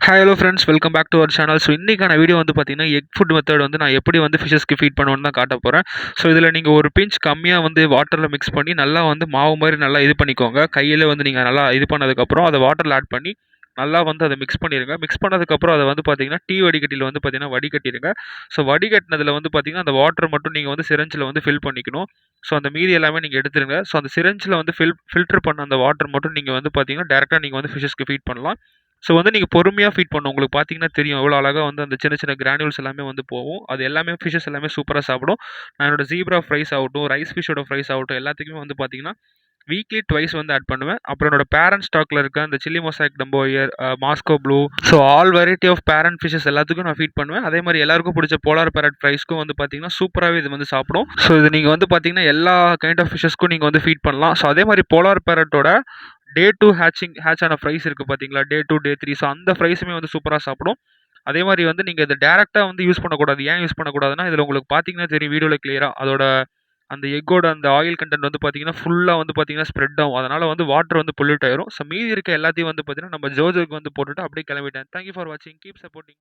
Hi hello friends, welcome back to our channel. So இன்றைக்கான video வந்து பார்த்தீங்கன்னா, egg food method வந்து நான் எப்படி வந்து ஃபிஷஸ்க்கு ஃபீட் பண்ணுவேன்னு தான் காட்ட போகிறேன். ஸோ இதில் நீங்கள் ஒரு பிஞ்ச் கம்மியாக வந்து வாட்டரில் மிக்ஸ் பண்ணி நல்லா வந்து மாவு மாதிரி நல்லா இது பண்ணிக்கோங்க. கையில் வந்து நீங்கள் நல்லா இது பண்ணதுக்கப்புறம் அதை வாட்டரில் ஆட் பண்ணி நல்லா வந்து அதை மிக்ஸ் பண்ணிடுங்க. மிக்ஸ் பண்ணதுக்கப்புறம் அதை வந்து பார்த்தீங்கன்னா டீ வடிகட்டியில் வந்து பார்த்தீங்கன்னா வடிகட்டிடுங்க. ஸோ வடிகட்டினதில் வந்து பார்த்தீங்கன்னா அந்த வாட்டர் மட்டும் நீங்கள் வந்து சிரஞ்சில் வந்து ஃபில் பண்ணிக்கணும். ஸோ அந்த மீதி எல்லாமே நீங்கள் எடுத்துருங்க. ஸோ அந்த சிரஞ்சில் வந்து ஃபில்டர் பண்ண அந்த வாட்டர் மட்டும் நீங்கள் வந்து பார்த்தீங்கன்னா டேரெக்டாக நீங்கள் வந்து ஃபிஷஸ்க்கு ஃபீட் பண்ணலாம். ஸோ வந்து நீங்கள் பொறுமையாக ஃபீட் பண்ணணும். உங்களுக்கு பார்த்தீங்கன்னா தெரியும் எவ்வளோ அழகாக வந்து அந்த சின்ன சின்ன கிரானியூல்ஸ் எல்லாமே வந்து போகும். அது எல்லாமே ஃபிஷஸ் எல்லாமே சூப்பராக சாப்பிடும். நான் என்னோட ஜீப்ரா ஃப்ரைஸ் ஆகட்டும், ரைஸ் ஃபிஷ்ஷோட ஃப்ரைஸ் ஆகட்டும், எல்லாத்துக்குமே வந்து பார்த்தீங்கன்னா வீக்லி ட்வைஸ் வந்து ஆட் பண்ணுவேன். அப்புறம் என்னோட பேரண்ட் ஸ்டாக்ல இருக்க அந்த chilli mosaic dumbo ear, Moscow blue, so all variety of parent fishes எல்லாத்துக்கும் நான் ஃபீட் பண்ணுவேன். அதே மாதிரி எல்லாருக்கும் பிடிச்ச போலார் பேரட் ஃப்ரைஸ்க்கும் வந்து பார்த்தீங்கன்னா சூப்பராகவே இது வந்து சாப்பிடும். ஸோ இது நீங்கள் வந்து பார்த்தீங்கன்னா எல்லா கைண்ட் ஆஃப் ஃபிஷஸ்க்கும் நீங்கள் வந்து ஃபீட் பண்ணலாம். ஸோ அதே மாதிரி போலார் பேரட்டோட டே 2 ஹேட்ச் ஆன ஃப்ரைஸ் இருக்குது பார்த்தீங்களா, டே 2 டே 3. ஸோ அந்த ஃப்ரைஸுமே வந்து சூப்பராக சாப்பிடும். அதே மாதிரி வந்து நீங்கள் இதை டேரெக்டாக வந்து யூஸ் பண்ணக்கூடாது. ஏன் யூஸ் பண்ணக்கூடாதுன்னா, இதில் உங்களுக்கு பார்த்தீங்கன்னா தெரியும் வீடியோவில் கிளியராக அதோட அந்த எக்கோட அந்த ஆயில் கண்டென்ட் வந்து பார்த்தீங்கன்னா ஃபுல்லாக வந்து பார்த்தீங்கன்னா ஸ்ப்ரெட் ஆகும். அதனால் வந்து வாட்டர் வந்து பொல்யூட் ஆயிரும். ஸோ மீதி இருக்க எல்லாத்தையும் வந்து பார்த்தீங்கன்னா நம்ம ஜோஜோக்கு வந்து போட்டுட்டு அப்படியே கிளம்பிட்டேன். தேங்க்யூ ஃபார் வாட்சிங். Keep supporting.